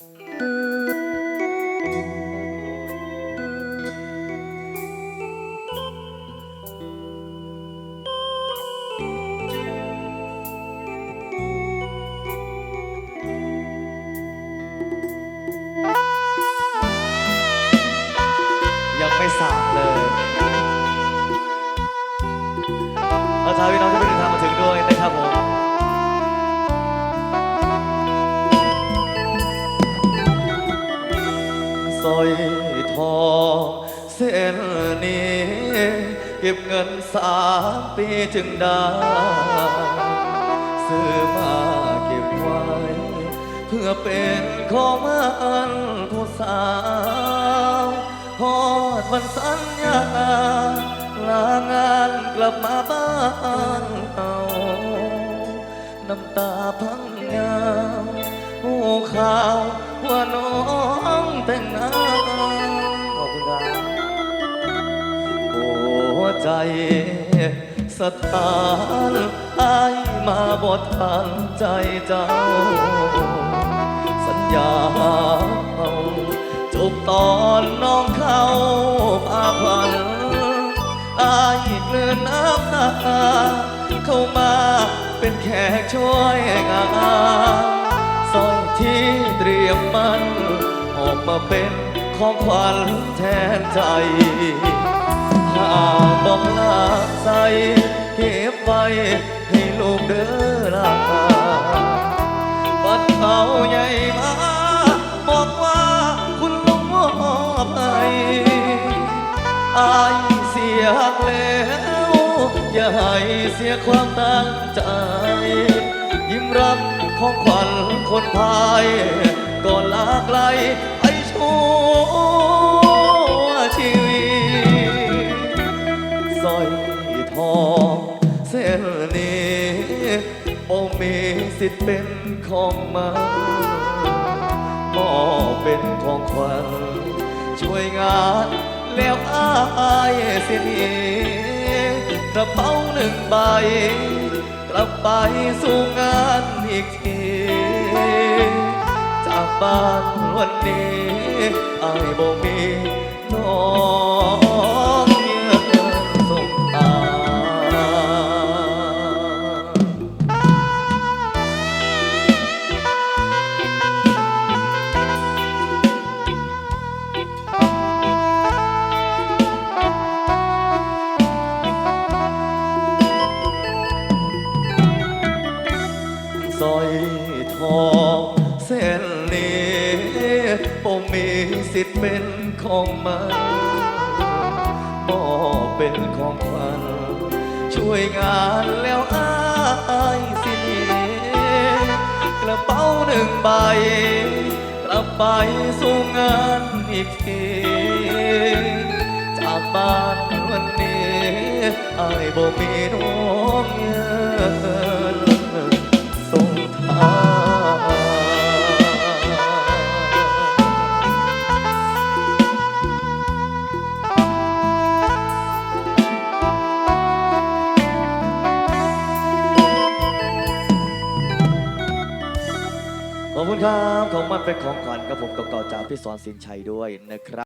ยังไม่สั่งเลยเอาท้าพี่น้องที่เพิ่งเดินทางมาถึงด้วยนะครับผมสร้อยทองเส้นนี้เก็บเงิน3 ปีจึงได้ซื้อมาเก็บไว้เพื่อเป็นของมันผู้สาวฮอดวันสัญญาลางานกลับมาบ้านเอาน้ำตาพังยาวหูข่าวว่าน้องแต่งงานขอบคุณครับหัวใจสถานอายมาบดทันใจเจ้าสัญญาเอาจบตอนน้องเข้าอาพันอายเกลือนน้ำตาเข้ามาเป็นแขกช่วยงานสร้อยที่เตรียมมันออกมาเป็นของขวัญแทนใจหากบอกลาใส่เก็บไว้ให้ลูกเด้อลาบัดเขาใหญ่มาบอกว่าคุณลุงมอบให้อายเสียแล้วอย่าให้เสียความตั้งใจยิ้มรับของขวัญคนพายก่อนลาไกลไปชั่วชีวิตสร้อยทองเส้นนี้บ่มีสิทธิ์เป็นของมันมอบเป็นของขวัญช่วยงานแล้วอายเสียนี้กระเป๋า1 ใบกลับไปสู่งานอีกทีจากบ้านวันนี้อายบ่มีน้องเยือนส่งตาสร้อยทองเส้นนี้บ่มีสิทธิ์เป็นของมันมอบเป็นของขวัญช่วยงานแล้วอายสิกระเป๋า1 ใบกลับไปสู่งานอีกทีจากบ้านวันนี้อายบ่มีน้องเยือนส่งทางขอบคุณครับของมันเป็นของขวัญกับผมเก่าๆจากพี่สอนสินชัยด้วยนะครับ